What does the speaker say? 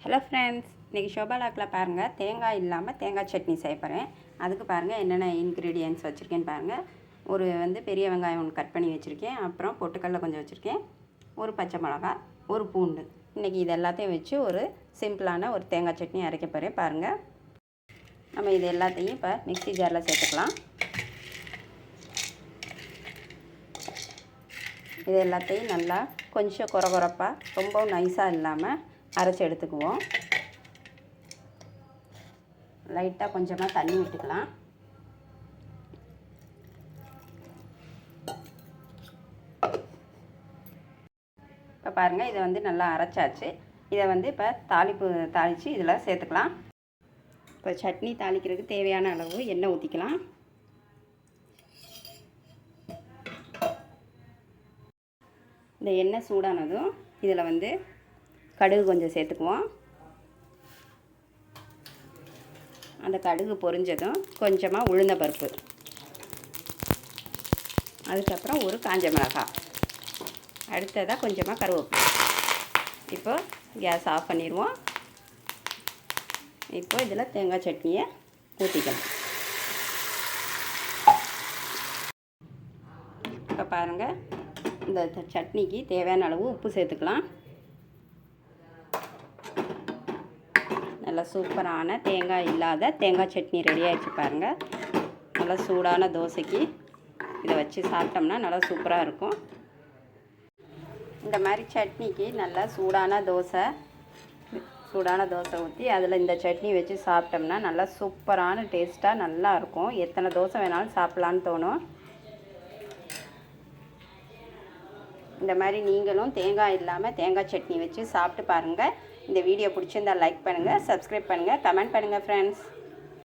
Hello friends, இன்றைக்கி ஷோபாலாக்கில் பாருங்கள் தேங்காய் இல்லாமல் தேங்காய் சட்னி செய்ய போகிறேன். அதுக்கு பாருங்கள் என்னென்ன இன்க்ரீடியன்ட்ஸ் வச்சுருக்கேன்னு பாருங்கள். ஒரு பெரிய வெங்காயம் ஒன்று கட் பண்ணி வச்சுருக்கேன். அப்புறம் பொட்டுக்கடலை கொஞ்சம் வச்சுருக்கேன். ஒரு பச்சை மிளகா, ஒரு பூண்டு. இன்றைக்கி இது எல்லாத்தையும் வச்சு ஒரு சிம்பிளான ஒரு தேங்காய் சட்னி அரைக்க போகிறேன். பாருங்கள், நம்ம இது எல்லாத்தையும் இப்போ மிக்ஸி ஜாரில் சேர்த்துக்கலாம். இது எல்லாத்தையும் நல்லா கொஞ்சம் கொரகொரப்பாக, ரொம்ப நைஸாக இல்லாமல் அரைச்சி எடுத்துக்குவோம். லைட்டாக கொஞ்சமாக தண்ணி விட்டுக்கலாம். இப்போ பாருங்கள், இதை நல்லா அரைச்சாச்சு. இதை இப்போ தாளித்து இதில் சேர்த்துக்கலாம். இப்போ சட்னி தாளிக்கிறதுக்கு தேவையான அளவு எண்ணெய் ஊற்றிக்கலாம். இந்த எண்ணெய் சூடானதும் இதில் கடுகு கொஞ்சம் சேர்த்துக்குவோம். அந்த கடுகு பொரிஞ்சதும் கொஞ்சமாக உளுந்த பருப்பு, அதுக்கப்புறம் ஒரு காஞ்ச மிளகாய், அடுத்ததாக கொஞ்சமாக கருவேப்பிலை. இப்போ கேஸ் ஆஃப் பண்ணிடுவோம். இப்போ இதில் தேங்காய் சட்னியை ஊற்றிக்கலாம். இப்போ பாருங்கள், இந்த சட்னிக்கு தேவையான அளவு உப்பு சேர்த்துக்கலாம். நல்லா சூப்பரான தேங்காய் இல்லாத தேங்காய் சட்னி ரெடி ஆகிடுச்சு பாருங்கள். நல்லா சூடான தோசைக்கு இதை வச்சு சாப்பிட்டோம்னா நல்லா சூப்பராக இருக்கும். இந்த மாதிரி சட்னிக்கு நல்லா சூடான தோசை ஊற்றி அதில் இந்த சட்னி வச்சு சாப்பிட்டோம்னா நல்லா சூப்பரான டேஸ்ட்டாக நல்லா இருக்கும். எத்தனை தோசை வேணாலும் சாப்பிட்லான்னு தோணும். இந்த மாதிரி நீங்களும் தேங்காய் இல்லாமல் தேங்காய் சட்னி வச்சு சாப்பிட்டு பாருங்கள். இந்த வீடியோ பிடிச்சிருந்தால் லைக் பண்ணுங்கள், சப்ஸ்கிரைப் பண்ணுங்கள், கமெண்ட் பண்ணுங்கள் ஃப்ரெண்ட்ஸ்.